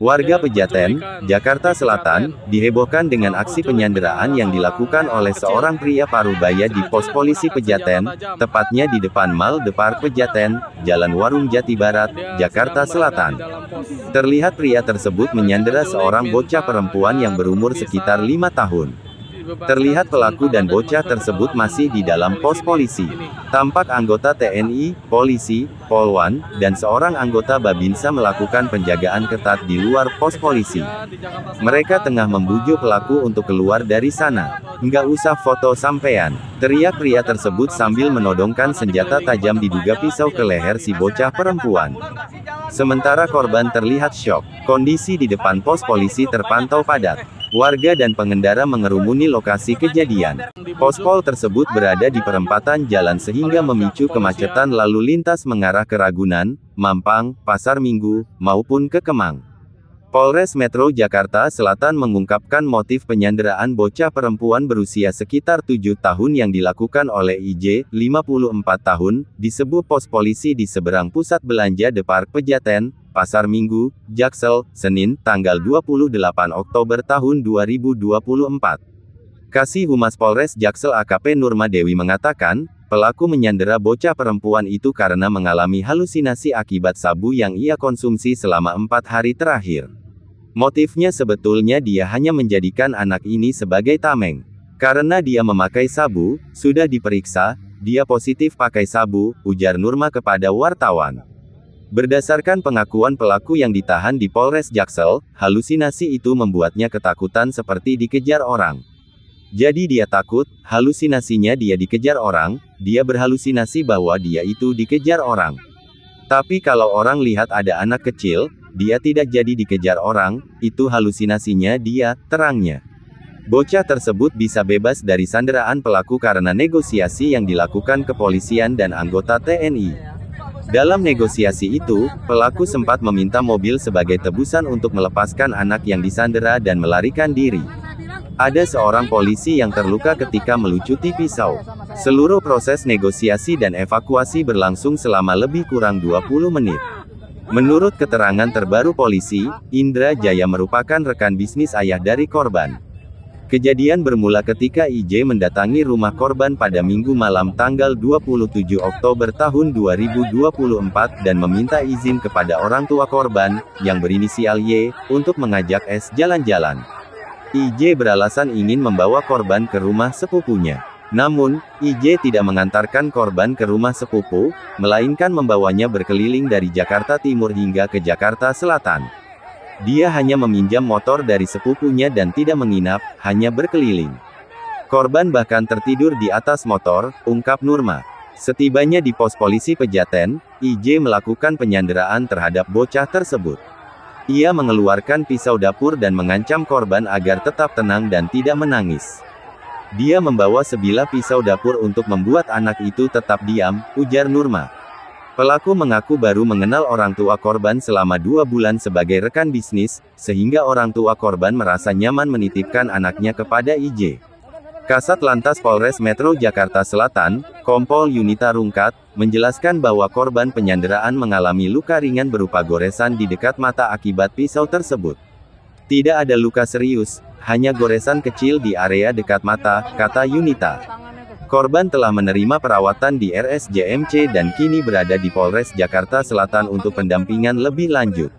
Warga Pejaten, Jakarta Selatan, dihebohkan dengan aksi penyanderaan yang dilakukan oleh seorang pria parubaya di pos polisi Pejaten, tepatnya di depan Mall The Park Pejaten, Jalan Warung Jati Barat, Jakarta Selatan. Terlihat pria tersebut menyandera seorang bocah perempuan yang berumur sekitar 5 tahun. Terlihat pelaku dan bocah tersebut masih di dalam pos polisi. Tampak anggota TNI, polisi, Polwan, dan seorang anggota Babinsa melakukan penjagaan ketat di luar pos polisi. Mereka tengah membujuk pelaku untuk keluar dari sana. "Nggak usah foto sampean," teriak pria tersebut sambil menodongkan senjata tajam diduga pisau ke leher si bocah perempuan. Sementara korban terlihat syok. Kondisi di depan pos polisi terpantau padat. Warga dan pengendara mengerumuni lokasi kejadian. Pospol tersebut berada di perempatan jalan sehingga memicu kemacetan lalu lintas mengarah ke Ragunan, Mampang, Pasar Minggu, maupun ke Kemang. Polres Metro Jakarta Selatan mengungkapkan motif penyanderaan bocah perempuan berusia sekitar 7 tahun yang dilakukan oleh IJ, 54 tahun, di sebuah pos polisi di seberang pusat belanja The Park Pejaten, Pasar Minggu, Jaksel, Senin, tanggal 28 Oktober tahun 2024. Kasih Humas Polres Jaksel AKP Nurma Dewi mengatakan, pelaku menyandera bocah perempuan itu karena mengalami halusinasi akibat sabu yang ia konsumsi selama 4 hari terakhir. Motifnya sebetulnya dia hanya menjadikan anak ini sebagai tameng. Karena dia memakai sabu, sudah diperiksa, dia positif pakai sabu, ujar Nurma kepada wartawan. Berdasarkan pengakuan pelaku yang ditahan di Polres Jaksel, halusinasi itu membuatnya ketakutan seperti dikejar orang. Jadi dia takut, halusinasinya dia dikejar orang, dia berhalusinasi bahwa dia itu dikejar orang. Tapi kalau orang lihat ada anak kecil, dia tidak jadi dikejar orang, itu halusinasinya dia, terangnya. Bocah tersebut bisa bebas dari sanderaan pelaku karena negosiasi yang dilakukan kepolisian dan anggota TNI. Dalam negosiasi itu, pelaku sempat meminta mobil sebagai tebusan untuk melepaskan anak yang disandera dan melarikan diri. Ada seorang polisi yang terluka ketika melucuti pisau. Seluruh proses negosiasi dan evakuasi berlangsung selama lebih kurang 20 menit. Menurut keterangan terbaru polisi, Indra Jaya merupakan rekan bisnis ayah dari korban. Kejadian bermula ketika IJ mendatangi rumah korban pada Minggu malam tanggal 27 Oktober tahun 2024 dan meminta izin kepada orang tua korban, yang berinisial Y, untuk mengajak S jalan-jalan. IJ beralasan ingin membawa korban ke rumah sepupunya. Namun, IJ tidak mengantarkan korban ke rumah sepupu, melainkan membawanya berkeliling dari Jakarta Timur hingga ke Jakarta Selatan. Dia hanya meminjam motor dari sepupunya dan tidak menginap, hanya berkeliling. Korban bahkan tertidur di atas motor, ungkap Nurma. Setibanya di pos polisi Pejaten, IJ melakukan penyanderaan terhadap bocah tersebut. Ia mengeluarkan pisau dapur dan mengancam korban agar tetap tenang dan tidak menangis. Dia membawa sebilah pisau dapur untuk membuat anak itu tetap diam, ujar Nurma. Pelaku mengaku baru mengenal orang tua korban selama 2 bulan sebagai rekan bisnis, sehingga orang tua korban merasa nyaman menitipkan anaknya kepada IJ. Kasat Lantas Polres Metro Jakarta Selatan, Kompol Yunita Rungkat, menjelaskan bahwa korban penyanderaan mengalami luka ringan berupa goresan di dekat mata akibat pisau tersebut. Tidak ada luka serius, hanya goresan kecil di area dekat mata, kata Yunita. Korban telah menerima perawatan di RSJMC dan kini berada di Polres Jakarta Selatan untuk pendampingan lebih lanjut.